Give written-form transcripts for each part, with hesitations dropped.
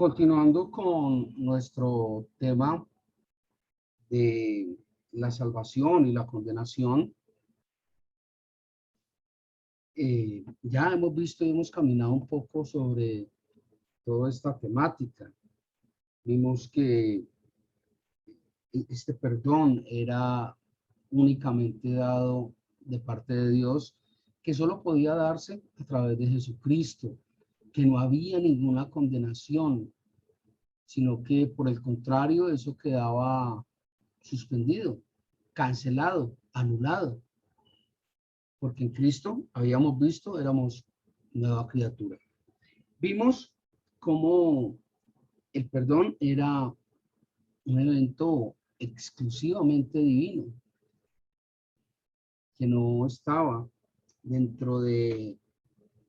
Continuando con nuestro tema de la salvación y la condenación, ya hemos visto y hemos caminado un poco sobre toda esta temática. Vimos que este perdón era únicamente dado de parte de Dios, que solo podía darse a través de Jesucristo, que no había ninguna condenación, sino que por el contrario eso quedaba suspendido, cancelado, anulado, porque en Cristo habíamos visto, éramos nueva criatura. Vimos cómo el perdón era un evento exclusivamente divino, que no estaba dentro de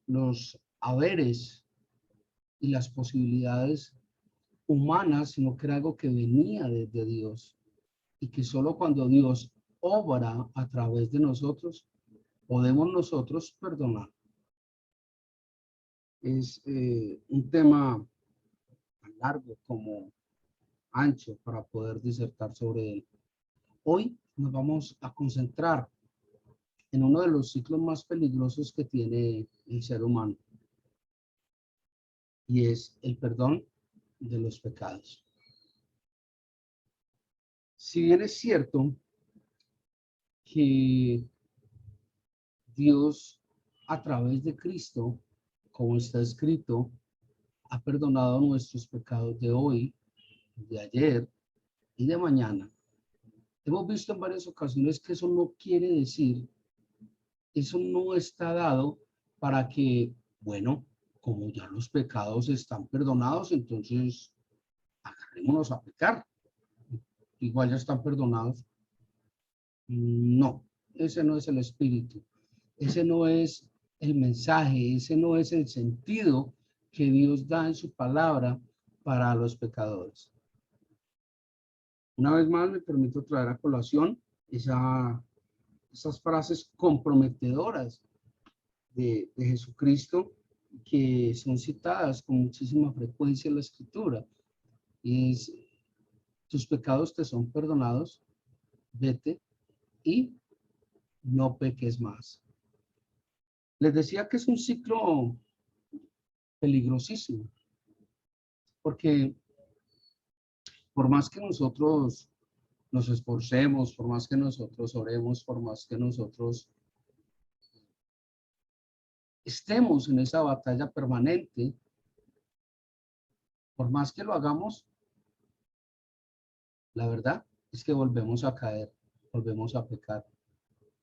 los haberes y las posibilidades humanas, sino que era algo que venía desde Dios y que solo cuando Dios obra a través de nosotros, podemos nosotros perdonar. Es un tema tan largo como ancho para poder disertar sobre él. Hoy nos vamos a concentrar en uno de los ciclos más peligrosos que tiene el ser humano, y es el perdón de los pecados. Si bien es cierto que Dios a través de Cristo, como está escrito, ha perdonado nuestros pecados de hoy, de ayer y de mañana. Hemos visto en varias ocasiones que eso no quiere decir, eso no está dado para que, bueno, como ya los pecados están perdonados, entonces agarrémonos a pecar. Igual ya están perdonados. No, ese no es el espíritu. Ese no es el mensaje, ese no es el sentido que Dios da en su palabra para los pecadores. Una vez más me permito traer a colación esas frases comprometedoras de Jesucristo, que son citadas con muchísima frecuencia en la Escritura. Es: tus pecados te son perdonados, vete y no peques más. Les decía que es un ciclo peligrosísimo, porque por más que nosotros nos esforcemos, por más que nosotros oremos, por más que nosotros estemos en esa batalla permanente, por más que lo hagamos, la verdad es que volvemos a caer, volvemos a pecar,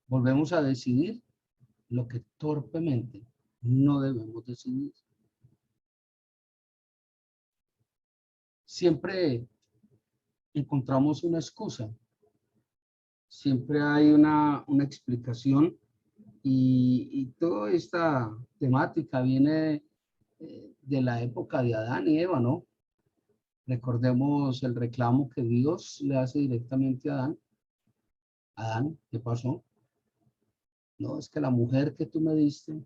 volvemos a decidir lo que torpemente no debemos decidir. Siempre encontramos una excusa, siempre hay una explicación, y toda esta temática viene de la época de Adán y Eva, ¿no? Recordemos el reclamo que Dios le hace directamente a Adán. Adán, ¿qué pasó? No, es que la mujer que tú me diste.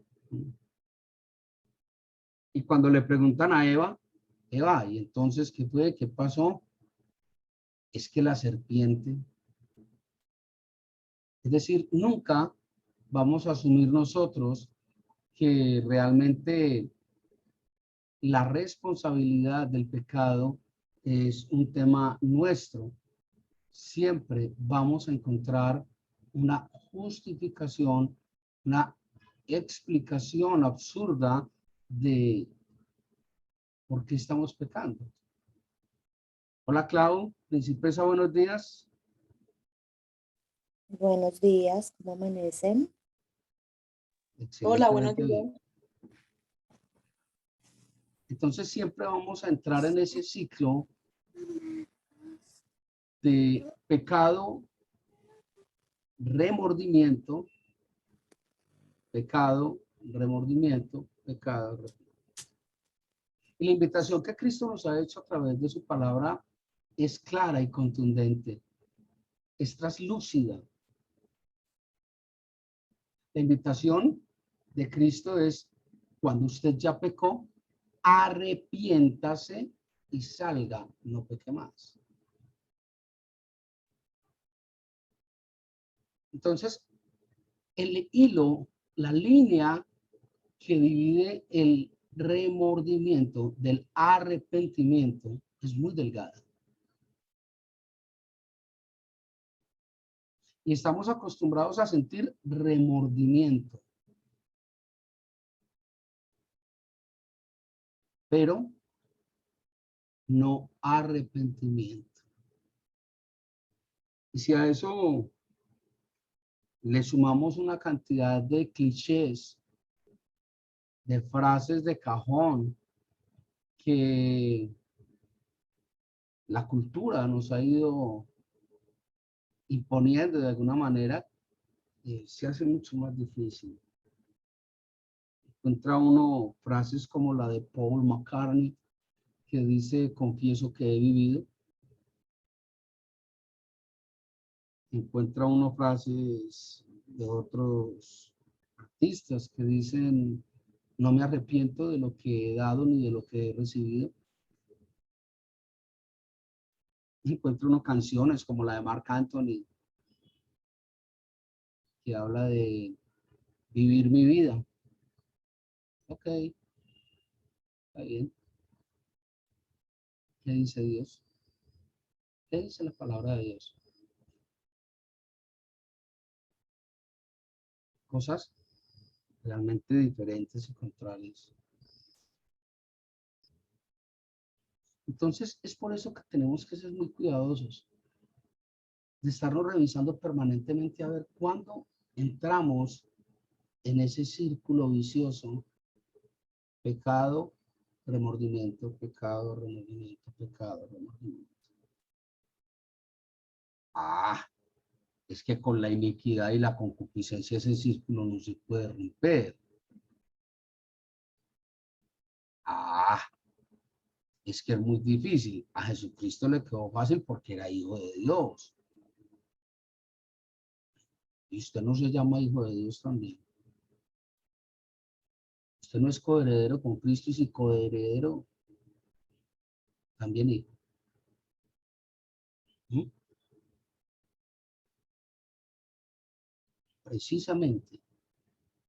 Y cuando le preguntan a Eva, Eva, ¿y entonces qué fue? ¿Qué pasó? Es que la serpiente. Es decir, nunca vamos a asumir nosotros que realmente la responsabilidad del pecado es un tema nuestro. Siempre vamos a encontrar una justificación, una explicación absurda de por qué estamos pecando. Hola, Clau, Principesa, buenos días. Buenos días, ¿cómo amanecen? Hola, buenos Excelentemente días. bien. Entonces siempre vamos a entrar en ese ciclo de pecado, remordimiento, pecado, remordimiento, pecado, remordimiento. Y la invitación que Cristo nos ha hecho a través de su palabra es clara y contundente, es traslúcida. La invitación de Cristo es: cuando usted ya pecó, arrepiéntase y salga, no peque más. Entonces, el hilo, la línea que divide el remordimiento del arrepentimiento es muy delgada. Y estamos acostumbrados a sentir remordimiento. Pero no arrepentimiento. Y si a eso le sumamos una cantidad de clichés, de frases de cajón que la cultura nos ha ido imponiendo de alguna manera, se hace mucho más difícil. Encuentra uno frases como la de Paul McCartney, que dice, confieso que he vivido. Encuentra uno frases de otros artistas que dicen, no me arrepiento de lo que he dado ni de lo que he recibido. Encuentra uno canciones como la de Marc Anthony, que habla de vivir mi vida. Ok, está bien. ¿Qué dice Dios? ¿Qué dice la palabra de Dios? Cosas realmente diferentes y contrarias. Entonces, es por eso que tenemos que ser muy cuidadosos de estarnos revisando permanentemente a ver cuándo entramos en ese círculo vicioso, pecado, remordimiento, pecado, remordimiento, pecado, remordimiento. Ah, es que con la iniquidad y la concupiscencia ese círculo no se puede romper. Ah, es que es muy difícil. A Jesucristo le quedó fácil porque era hijo de Dios. Y usted no se llama hijo de Dios también. Usted no es coheredero con Cristo y si coheredero, también hijo. ¿Mm? Precisamente,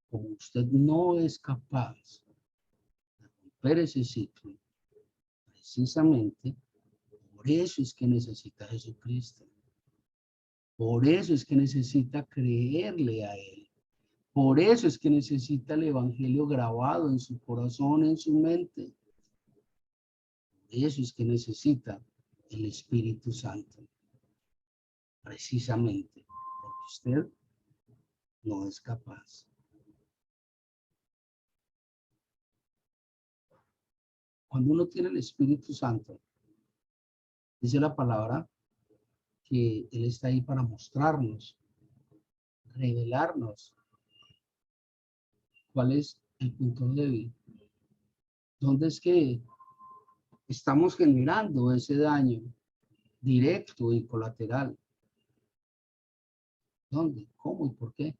como usted no es capaz de romper ese ciclo, precisamente, por eso es que necesita a Jesucristo. Por eso es que necesita creerle a Él. Por eso es que necesita el Evangelio grabado en su corazón, en su mente. Por eso es que necesita el Espíritu Santo. Precisamente, porque usted no es capaz. Cuando uno tiene el Espíritu Santo, dice la palabra que Él está ahí para mostrarnos, revelarnos cuál es el punto débil. ¿Dónde es que estamos generando ese daño directo y colateral? ¿Dónde? ¿Cómo y por qué?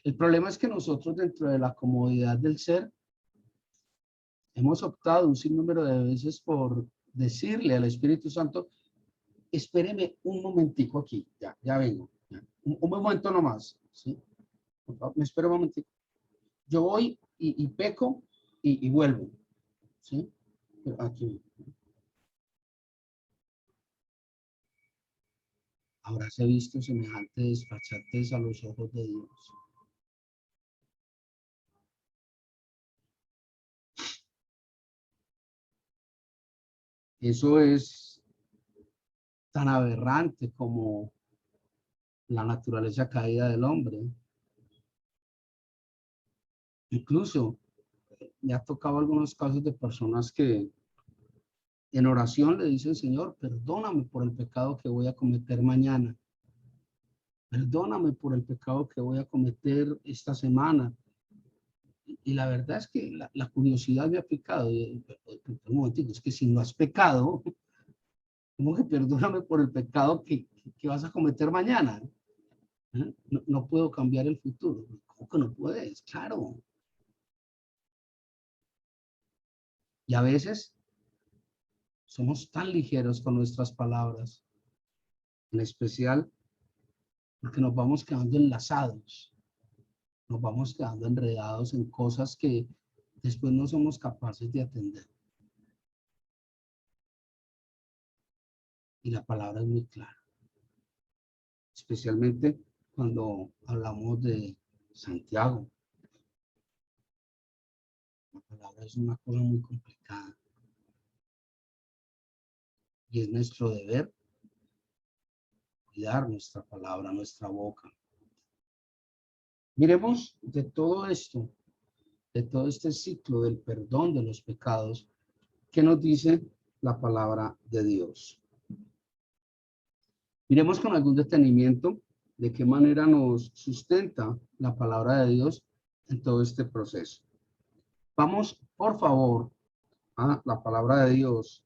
El problema es que nosotros dentro de la comodidad del ser hemos optado un sinnúmero de veces por decirle al Espíritu Santo, espéreme un momentico aquí, ya vengo, ya. Un momento nomás, ¿sí? Me espero un momentico. Yo voy y peco y vuelvo, ¿sí? Pero aquí. Habráse visto semejante desfachatez a los ojos de Dios. Eso es tan aberrante como la naturaleza caída del hombre. Incluso me ha tocado algunos casos de personas que en oración le dicen, Señor, perdóname por el pecado que voy a cometer mañana. Perdóname por el pecado que voy a cometer esta semana. Y la verdad es que la curiosidad me ha picado. Un momentito, es que si no has pecado, ¿cómo que perdóname por el pecado que vas a cometer mañana? ¿Eh? No puedo cambiar el futuro. ¿Cómo que no puedes? Claro. Y a veces somos tan ligeros con nuestras palabras, en especial porque nos vamos quedando enlazados, nos vamos quedando enredados en cosas que después no somos capaces de atender. Y la palabra es muy clara, especialmente cuando hablamos de Santiago. La palabra es una cosa muy complicada. Y es nuestro deber cuidar nuestra palabra, nuestra boca. Miremos de todo esto, de todo este ciclo del perdón de los pecados, ¿qué nos dice la palabra de Dios? Miremos con algún detenimiento de qué manera nos sustenta la palabra de Dios en todo este proceso. Vamos, por favor, a la palabra de Dios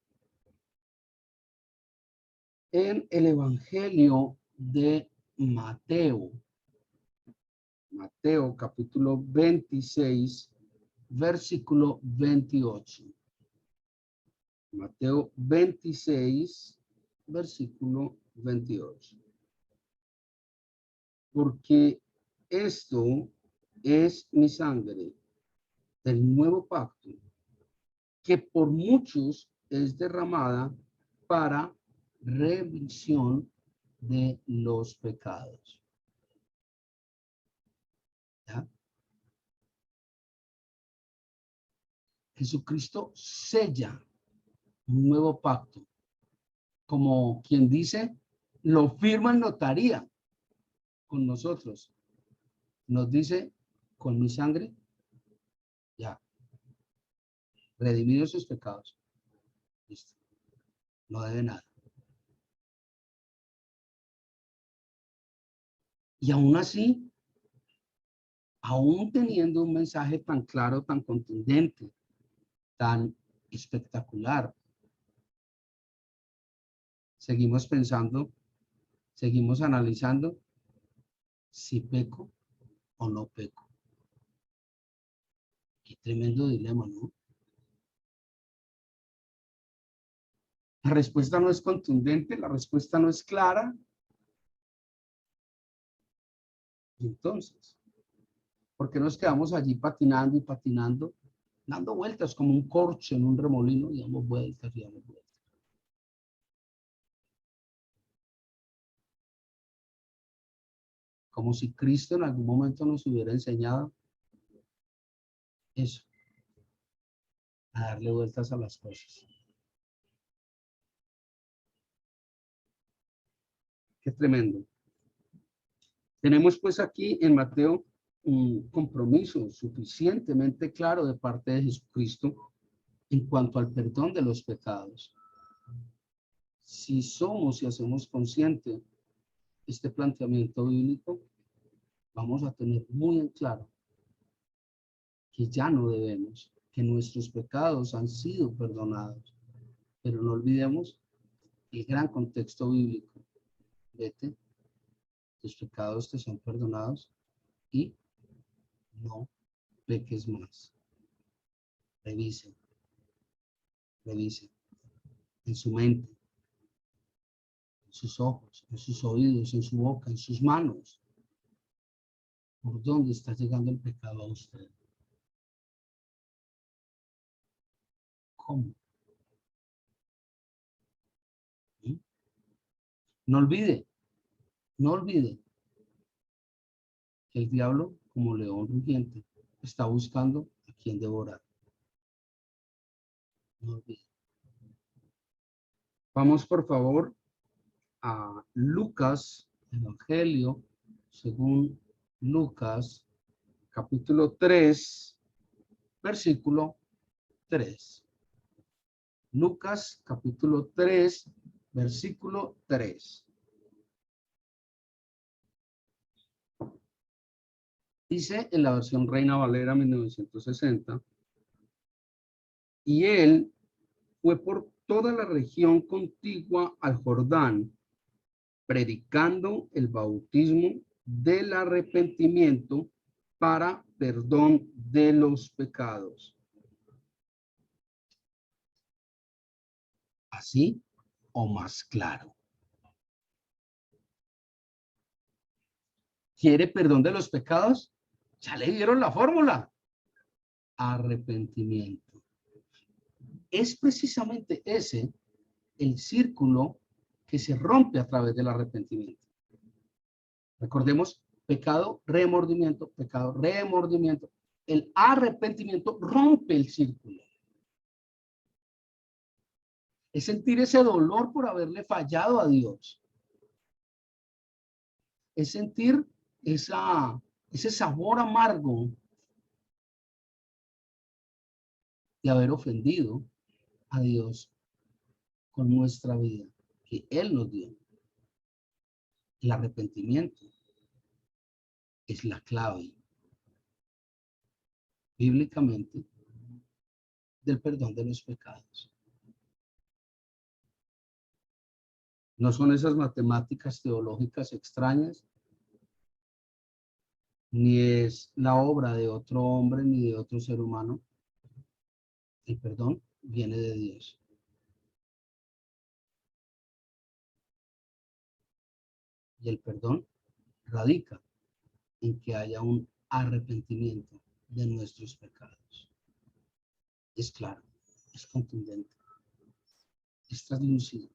en el Evangelio de Mateo. Mateo capítulo 26, versículo 28. Mateo 26, versículo 28. Porque esto es mi sangre del nuevo pacto, que por muchos es derramada para remisión de los pecados. ¿Ya? Jesucristo sella un nuevo pacto, como quien dice, lo firma en notaría con nosotros. Nos dice, con mi sangre, ya, redimidos sus pecados. Listo. No debe nada. Y aún así, aún teniendo un mensaje tan claro, tan contundente, tan espectacular, seguimos pensando, seguimos analizando si peco o no peco. Qué tremendo dilema, ¿no? La respuesta no es contundente, la respuesta no es clara. Y entonces, ¿por qué nos quedamos allí patinando y patinando, dando vueltas como un corcho en un remolino y damos vueltas y damos vueltas? Como si Cristo en algún momento nos hubiera enseñado eso, a darle vueltas a las cosas. Qué tremendo. Tenemos pues aquí en Mateo un compromiso suficientemente claro de parte de Jesucristo en cuanto al perdón de los pecados. Si somos y hacemos consciente este planteamiento bíblico, vamos a tener muy en claro que ya no debemos, que nuestros pecados han sido perdonados. Pero no olvidemos el gran contexto bíblico. Vete, tus pecados te son perdonados y no peques más. Revisen, revisen en su mente, en sus ojos, en sus oídos, en su boca, en sus manos. ¿Por dónde está llegando el pecado a usted? ¿Cómo? ¿Mm? No olvide, no olvide que el diablo, como león rugiente, está buscando a quien devorar. No olvide. Vamos, por favor, a Lucas, Evangelio, según Lucas, capítulo 3, versículo 3. Lucas, capítulo 3, versículo 3. Dice en la versión Reina Valera 1960, y él fue por toda la región contigua al Jordán, predicando el bautismo del arrepentimiento para perdón de los pecados. así o más claro. ¿Quiere perdón de los pecados? Ya le dieron la fórmula. Arrepentimiento. Es precisamente ese el círculo que se rompe a través del arrepentimiento. Recordemos, pecado, remordimiento, pecado, remordimiento. El arrepentimiento rompe el círculo. Es sentir ese dolor por haberle fallado a Dios. Es sentir ese sabor amargo de haber ofendido a Dios con nuestra vida que Él nos dio. El arrepentimiento es la clave bíblicamente del perdón de los pecados. No son esas matemáticas teológicas extrañas, ni es la obra de otro hombre ni de otro ser humano. El perdón viene de Dios. Y el perdón radica en que haya un arrepentimiento de nuestros pecados. Es claro, es contundente, es translúcido.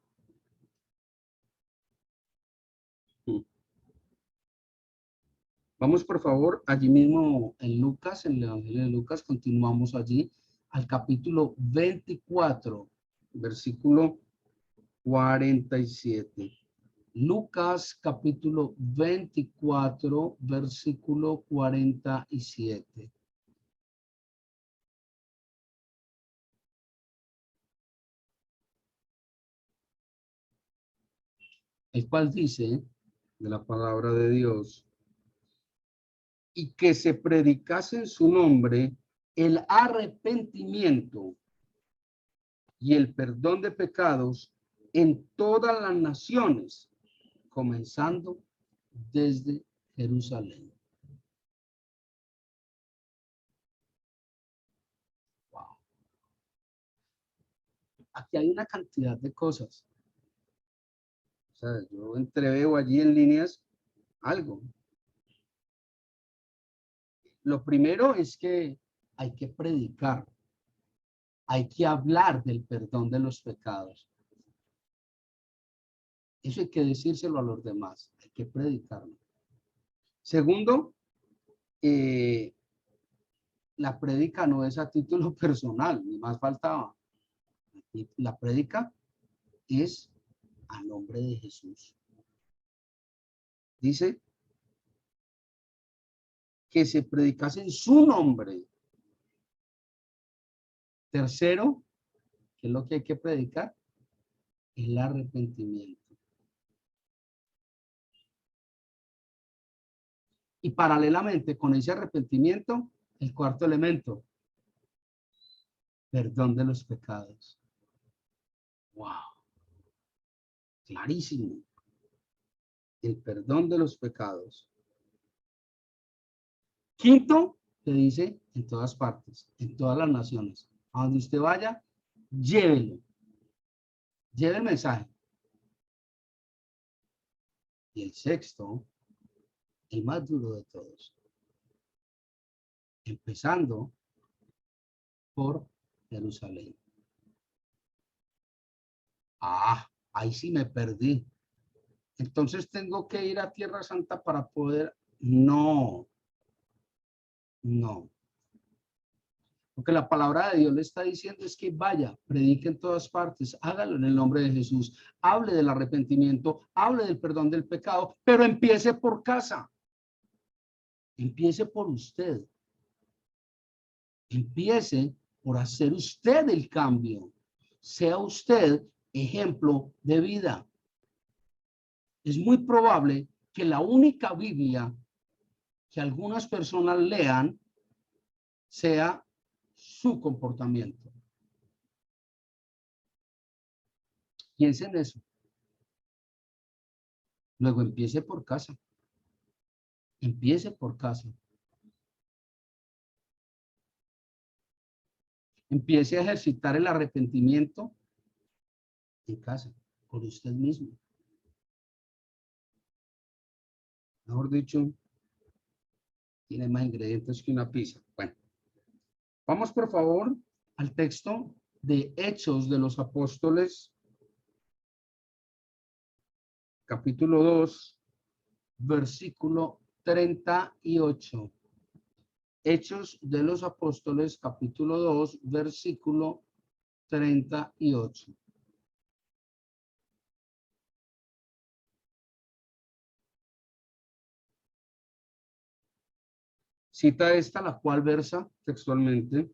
Vamos por favor, allí mismo en Lucas, en el Evangelio de Lucas, continuamos allí al capítulo 24, versículo 47. Lucas capítulo 24, versículo 47. El cual dice, de la palabra de Dios, y que se predicase en su nombre el arrepentimiento y el perdón de pecados en todas las naciones, comenzando desde Jerusalén. Wow. Aquí hay una cantidad de cosas. O sea, yo entreveo allí en líneas algo. Lo primero es que hay que predicar, hay que hablar del perdón de los pecados. Eso hay que decírselo a los demás, hay que predicarlo. Segundo, la prédica no es a título personal, ni más faltaba. La prédica es a nombre de Jesús. Dice que se predicase en su nombre. Tercero, ¿qué es lo que hay que predicar? El arrepentimiento. Y paralelamente con ese arrepentimiento, el cuarto elemento, perdón de los pecados. Wow. Clarísimo. El perdón de los pecados. Quinto, que dice en todas partes, en todas las naciones. A donde usted vaya, llévelo. Lleve el mensaje. Y el sexto, el más duro de todos. Empezando por Jerusalén. Ah, ahí sí me perdí. Entonces tengo que ir a Tierra Santa para poder. No, no. Lo que la palabra de Dios le está diciendo es que vaya, predique en todas partes, hágalo en el nombre de Jesús, hable del arrepentimiento, hable del perdón del pecado, pero empiece por casa. Empiece por usted. Empiece por hacer usted el cambio. Sea usted ejemplo de vida. Es muy probable que la única Biblia que algunas personas lean sea su comportamiento. Piense en eso. Luego empiece por casa. Empiece por casa. Empiece a ejercitar el arrepentimiento en casa, por usted mismo. Mejor dicho, tiene más ingredientes que una pizza. Bueno, vamos por favor al texto de Hechos de los Apóstoles, capítulo 2, versículo 38. Hechos de los Apóstoles, capítulo 2, versículo 38. Cita esta, la cual versa textualmente: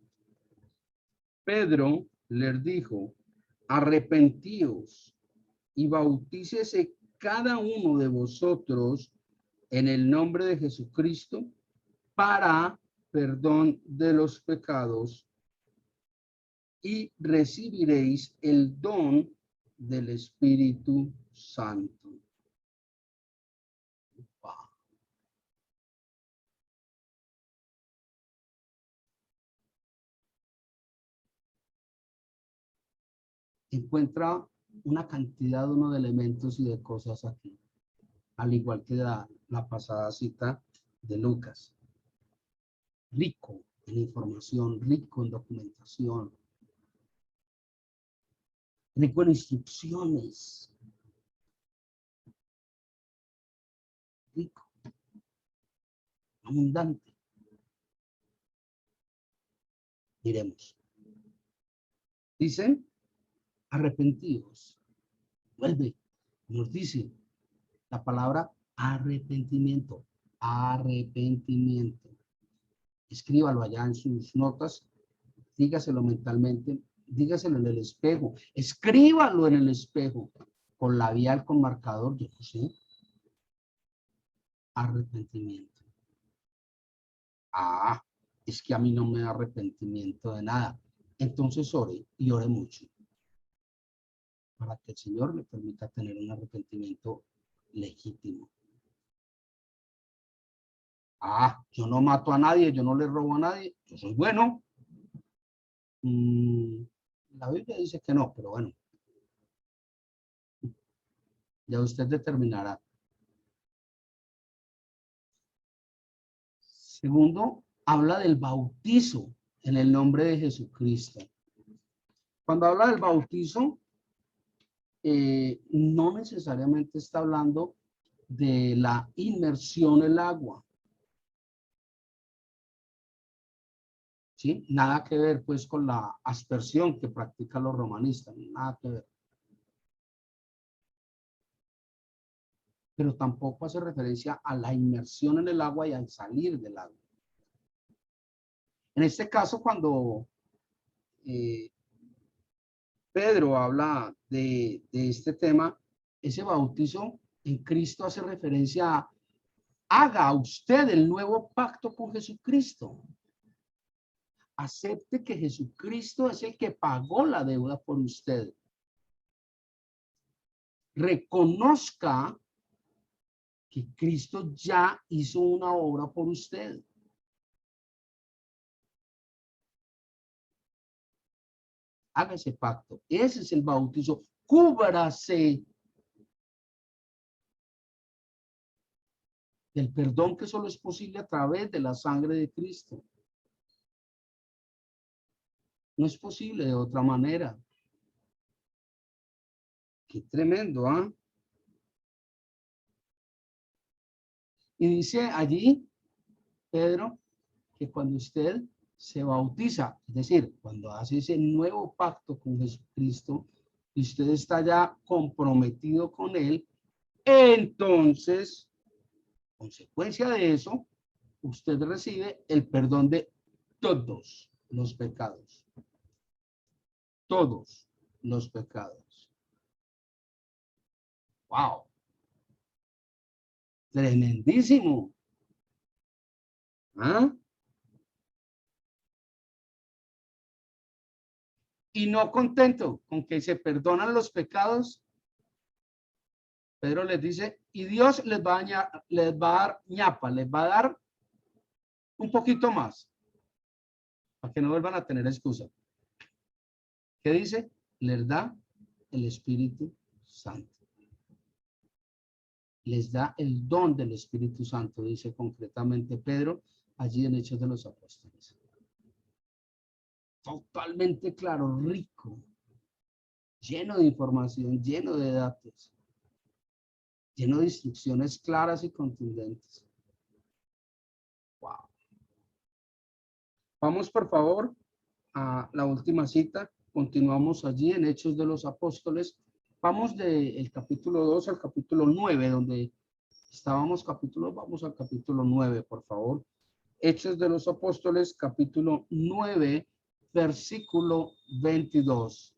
Pedro les dijo, arrepentíos y bautícese cada uno de vosotros en el nombre de Jesucristo para perdón de los pecados y recibiréis el don del Espíritu Santo. Wow. Encuentra una cantidad de elementos y de cosas aquí, al igual que la pasada cita de Lucas. Rico en información, rico en documentación, rico en instrucciones, rico, abundante. Miremos. Dicen, arrepentidos. Vuelve, nos dice la palabra arrepentimiento. Arrepentimiento. Escríbalo allá en sus notas, dígaselo mentalmente, dígaselo en el espejo, escríbalo en el espejo, con labial, con marcador, yo no sé. Arrepentimiento. Ah, es que a mí no me da arrepentimiento de nada. Entonces ore, y ore mucho, para que el Señor le permita tener un arrepentimiento legítimo. Ah, yo no mato a nadie, yo no le robo a nadie, yo soy bueno. La Biblia dice que no, pero bueno, ya usted determinará. Segundo, habla del bautizo en el nombre de Jesucristo. Cuando habla del bautizo, no necesariamente está hablando de la inmersión en el agua. ¿Sí? Nada que ver pues con la aspersión que practican los romanistas, nada que ver. Pero tampoco hace referencia a la inmersión en el agua y al salir del agua. En este caso, cuando Pedro habla de este tema, ese bautizo en Cristo hace referencia a haga usted el nuevo pacto con Jesucristo. Acepte que Jesucristo es el que pagó la deuda por usted. Reconozca que Cristo ya hizo una obra por usted. Haga ese pacto. Ese es el bautizo. Cúbrase del perdón que solo es posible a través de la sangre de Cristo. No es posible de otra manera. Qué tremendo, ¿ah? Y dice allí, Pedro, que cuando usted se bautiza, es decir, cuando hace ese nuevo pacto con Jesucristo, y usted está ya comprometido con Él, entonces, consecuencia de eso, usted recibe el perdón de todos los pecados. Todos los pecados. ¡Wow! Tremendísimo. ¿Ah? Y no contento con que se perdonan los pecados, Pedro les dice, y Dios les va a dar ñapa, les va a dar un poquito más, para que no vuelvan a tener excusa. ¿Qué dice? Les da el Espíritu Santo. Les da el don del Espíritu Santo, dice concretamente Pedro, allí en Hechos de los Apóstoles. Totalmente claro, rico, lleno de información, lleno de datos, lleno de instrucciones claras y contundentes. Wow. Vamos, por favor, a la última cita. Continuamos allí en Hechos de los Apóstoles. Vamos del capítulo 2 al capítulo 9, donde estábamos vamos al capítulo 9, por favor. Hechos de los Apóstoles, capítulo 9, versículo 22.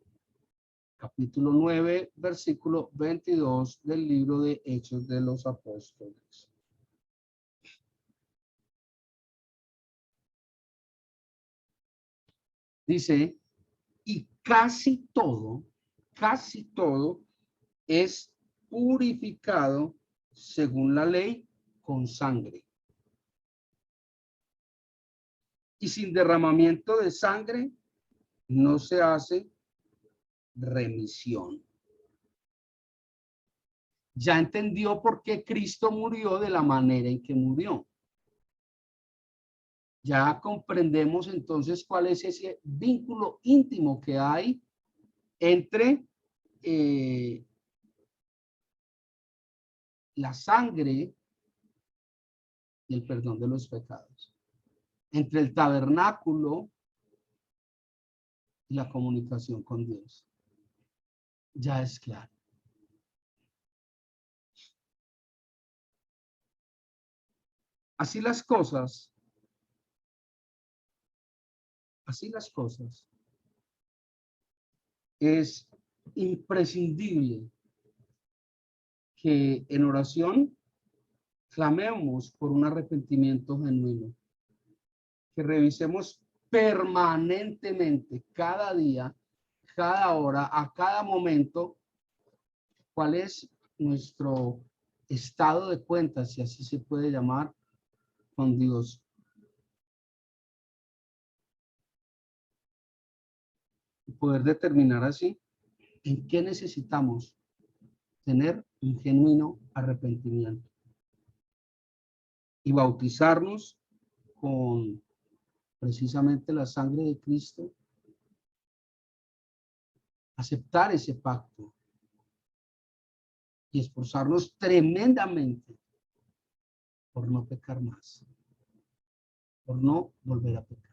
Capítulo 9, versículo 22 del libro de Hechos de los Apóstoles. Dice, y casi todo es purificado según la ley con sangre. Y sin derramamiento de sangre no se hace remisión. Ya entendió por qué Cristo murió de la manera en que murió. Ya comprendemos entonces cuál es ese vínculo íntimo que hay entre la sangre y el perdón de los pecados. Entre el tabernáculo y la comunicación con Dios. Ya es claro. Así las cosas, es imprescindible que en oración clamemos por un arrepentimiento genuino, que revisemos permanentemente, cada día, cada hora, a cada momento, cuál es nuestro estado de cuentas, si así se puede llamar, con Dios. Y poder determinar así en qué necesitamos tener un genuino arrepentimiento. Y bautizarnos con precisamente la sangre de Cristo. Aceptar ese pacto. Y esforzarnos tremendamente por no pecar más. Por no volver a pecar.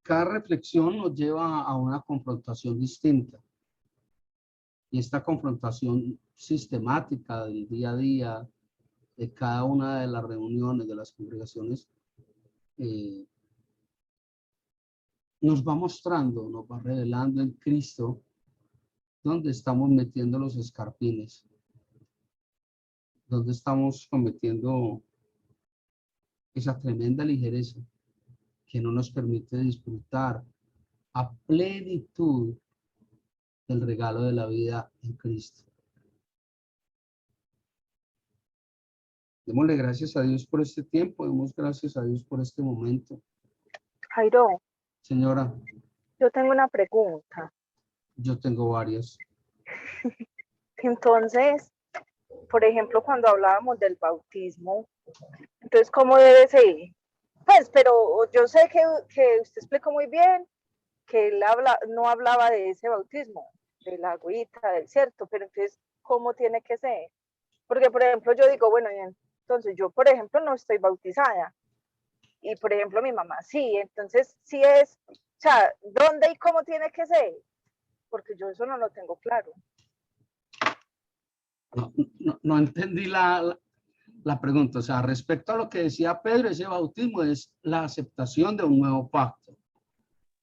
Cada reflexión nos lleva a una confrontación distinta. Y esta confrontación sistemática del día a día, de cada una de las reuniones, de las congregaciones, nos va mostrando, nos va revelando en Cristo dónde estamos metiendo los escarpines, dónde estamos cometiendo esa tremenda ligereza que no nos permite disfrutar a plenitud del regalo de la vida en Cristo. Démosle gracias a Dios por este tiempo, demos gracias a Dios por este momento. Jairo, Señora, yo tengo una pregunta. yo tengo varias. Entonces, por ejemplo, cuando hablábamos del bautismo, entonces, ¿cómo debe ser? Pues, pero yo sé que usted explicó muy bien que él no hablaba de ese bautismo, de la agüita, del cierto, pero entonces, ¿cómo tiene que ser? Porque, por ejemplo, yo digo, bueno, entonces yo, por ejemplo, no estoy bautizada. Y, por ejemplo, mi mamá sí. Entonces, sí es, o sea, ¿dónde y cómo tiene que ser? Porque yo eso no lo tengo claro. No entendí la pregunta. O sea, respecto a lo que decía Pedro, ese bautismo es la aceptación de un nuevo pacto.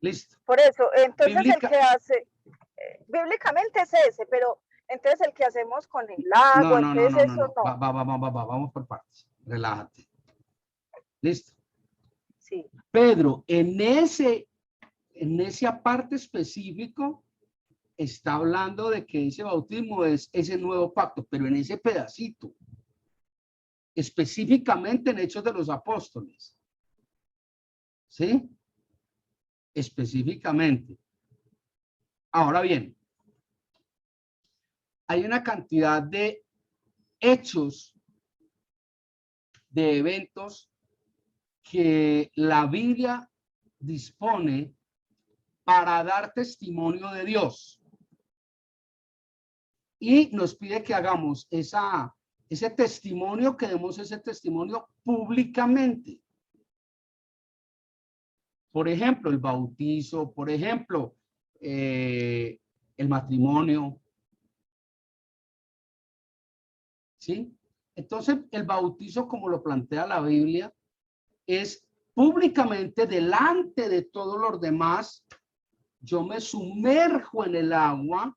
Listo. Por eso, entonces el que hace, bíblicamente es ese, pero entonces el que hacemos con el agua, entonces eso no. Vamos por partes. Relájate. Listo. Sí. Pedro, en esa parte específico, está hablando de que ese bautismo es ese nuevo pacto, pero en ese pedacito, específicamente en Hechos de los Apóstoles. ¿sí? Específicamente. Ahora bien, hay una cantidad de hechos, de eventos que la Biblia dispone para dar testimonio de Dios. Y nos pide que hagamos ese testimonio, que demos ese testimonio públicamente. Por ejemplo, el bautizo, por ejemplo, el matrimonio. ¿Sí? Entonces, el bautizo, como lo plantea la Biblia, es públicamente delante de todos los demás. Yo me sumerjo en el agua,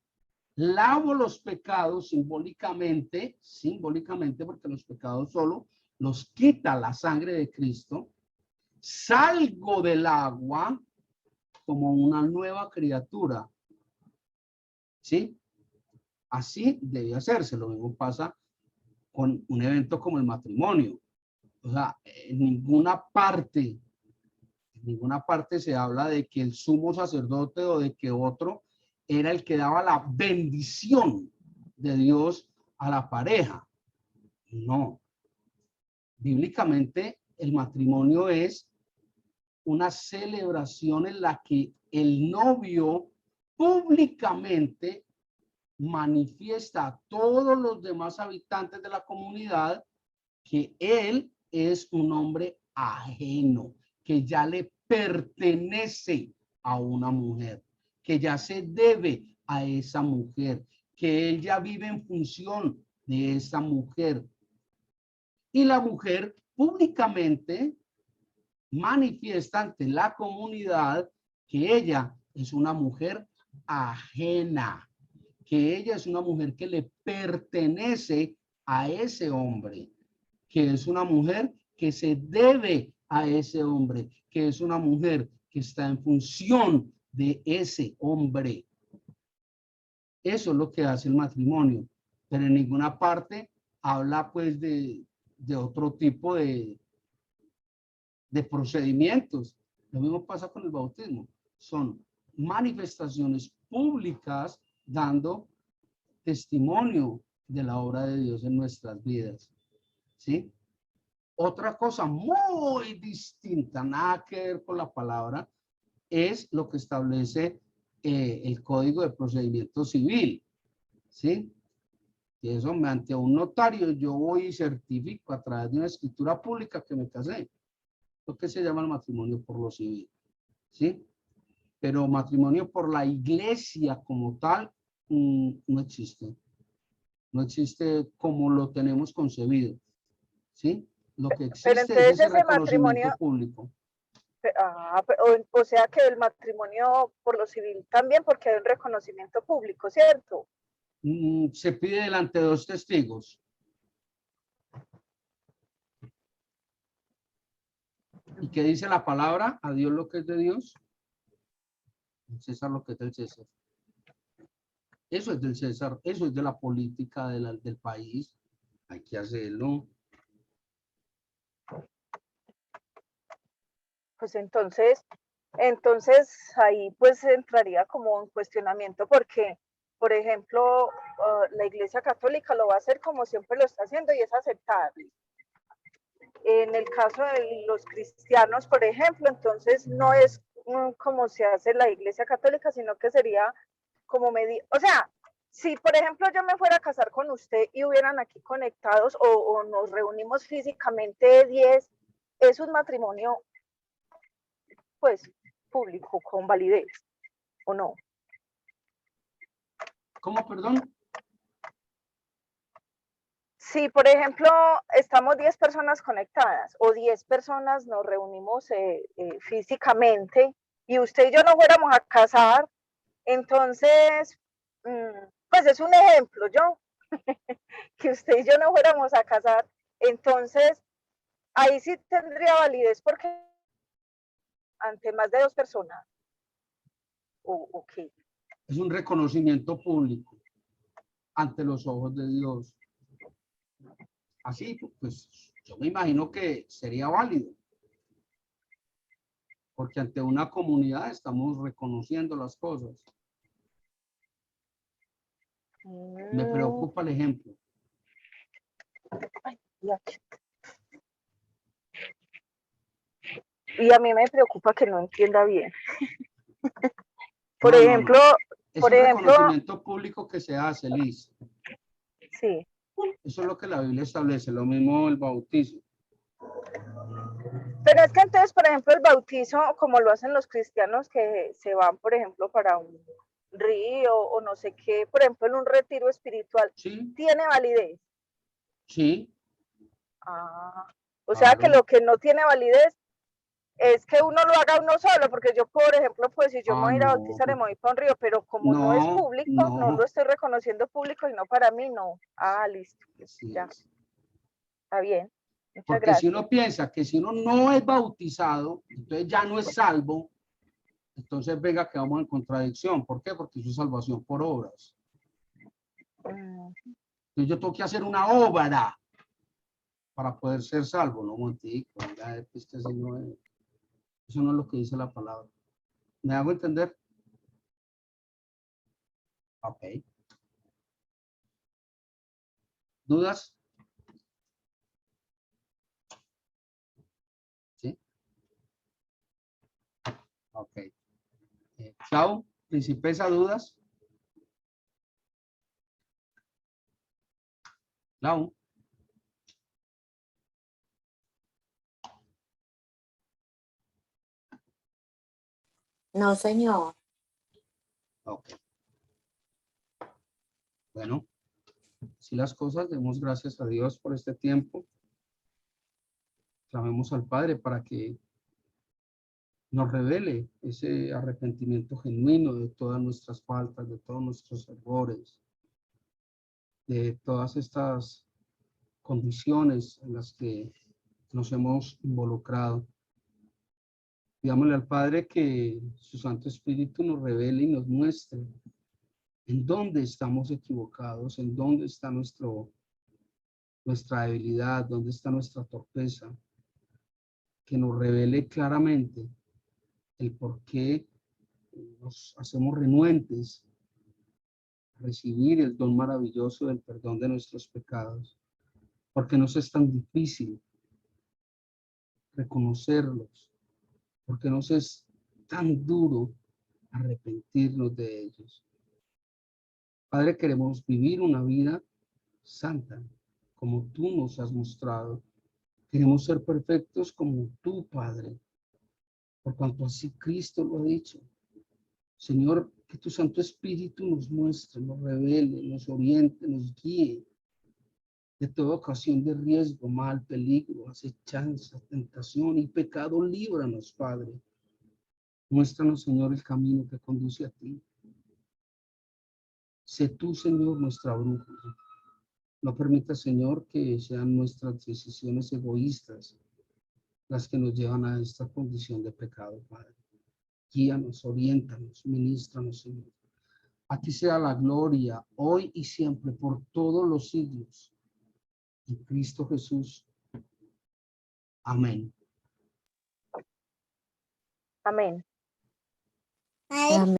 lavo los pecados simbólicamente, porque los pecados solo los quita la sangre de Cristo. Salgo del agua como una nueva criatura. ¿Sí? Así debe hacerse. Lo mismo pasa con un evento como el matrimonio. O sea, en ninguna parte se habla de que el sumo sacerdote o de que otro era el que daba la bendición de Dios a la pareja. No. Bíblicamente, el matrimonio es una celebración en la que el novio públicamente manifiesta a todos los demás habitantes de la comunidad que él es un hombre ajeno, que ya le pertenece a una mujer, que ya se debe a esa mujer, que él ya vive en función de esa mujer. Y la mujer públicamente manifiesta ante la comunidad que ella es una mujer ajena, que ella es una mujer que le pertenece a ese hombre, que es una mujer que se debe a ese hombre, que es una mujer que está en función de ese hombre. Eso es lo que hace el matrimonio, pero en ninguna parte habla pues de otro tipo de procedimientos. Lo mismo pasa con el bautismo. Son manifestaciones públicas dando testimonio de la obra de Dios en nuestras vidas. ¿Sí? Otra cosa muy distinta, nada que ver con la palabra, es lo que establece el Código de Procedimiento Civil. ¿Sí? Y eso, ante un notario, yo voy y certifico a través de una escritura pública que me casé. Lo que se llama el matrimonio por lo civil. ¿Sí? Pero matrimonio por la iglesia como tal, no existe. No existe como lo tenemos concebido. ¿Sí? Lo que Pero existe es entonces ese ese reconocimiento matrimonio, público. o sea que el matrimonio por lo civil también, porque hay un reconocimiento público, ¿cierto? Se pide delante de dos testigos. ¿Y qué dice la palabra? A Dios lo que es de Dios, al César lo que es del César. Eso es del César, eso es de la política del país. Hay que hacerlo. Pues entonces ahí pues entraría como un cuestionamiento porque, por ejemplo, la Iglesia Católica lo va a hacer como siempre lo está haciendo y es aceptable. En el caso de los cristianos, por ejemplo, entonces no es como se hace la Iglesia Católica, sino que sería como o sea, si por ejemplo yo me fuera a casar con usted y hubieran aquí conectados o nos reunimos físicamente 10, es un matrimonio pues público con validez, ¿o no? ¿Cómo, perdón? Si, por ejemplo, estamos 10 personas conectadas o 10 personas nos reunimos físicamente y usted y yo nos fuéramos a casar, entonces, pues es un ejemplo, yo, que usted y yo nos fuéramos a casar, entonces, ahí sí tendría validez porque ante más de 2 personas, ¿o qué? Es un reconocimiento público ante los ojos de Dios. Así, pues yo me imagino que sería válido. porque ante una comunidad estamos reconociendo las cosas. Me preocupa el ejemplo. Ya. Y a mí me preocupa que no entienda bien. Por No, no, ejemplo, no. Es por un ejemplo, reconocimiento público que se hace, Liz. sí. Eso es lo que la Biblia establece, lo mismo el bautismo. Pero es que entonces, por ejemplo, el bautizo, como lo hacen los cristianos que se van, por ejemplo, para un río o no sé qué, por ejemplo, en un retiro espiritual, Sí, ¿tiene validez? sí, Ah, o sea que claro. lo que no tiene validez es que uno lo haga uno solo, porque yo, por ejemplo, pues si yo me voy a ir a No, bautizar, me voy para un río, pero como no es no, público, no lo no. estoy reconociendo público, sino para mí, no. Ah, listo, Así ya, es. está bien. Muchas Porque si gracias. uno piensa que si uno no es bautizado, entonces ya no es salvo, entonces venga que vamos en contradicción. ¿Por qué? Porque eso es salvación por obras. Entonces yo tengo que hacer una obra para poder ser salvo. No, montico, eso no es lo que dice la palabra. ¿Me hago entender? Ok. ¿Dudas? ¿Sí? Ok. Chao, principesa, ¿dudas? Chao. No, señor. Ok. Bueno, si las cosas, demos gracias a Dios por este tiempo. Clamemos al Padre para que nos revele ese arrepentimiento genuino de todas nuestras faltas, de todos nuestros errores, de todas estas condiciones en las que nos hemos involucrado. Pidámosle al Padre que su Santo Espíritu nos revele y nos muestre en dónde estamos equivocados, en dónde está nuestra debilidad, dónde está nuestra torpeza, que nos revele claramente el por qué nos hacemos renuentes a recibir el don maravilloso del perdón de nuestros pecados, porque nos es tan difícil reconocerlos, porque nos es tan duro arrepentirnos de ellos. Padre, queremos vivir una vida santa, como tú nos has mostrado. Queremos ser perfectos como tú, Padre, por cuanto así Cristo lo ha dicho. Señor, que tu Santo Espíritu nos muestre, nos revele, nos oriente, nos guíe de toda ocasión de riesgo, mal, peligro, acechanza, tentación y pecado. Líbranos, Padre. Muéstranos, Señor, el camino que conduce a ti. Sé tú, Señor, nuestra brújula. No permita, Señor, que sean nuestras decisiones egoístas las que nos llevan a esta condición de pecado, Padre. Guíanos, oriéntanos, ministranos, Señor. A ti sea la gloria, hoy y siempre, por todos los siglos. En Cristo Jesús. Amén. Amén. Amén.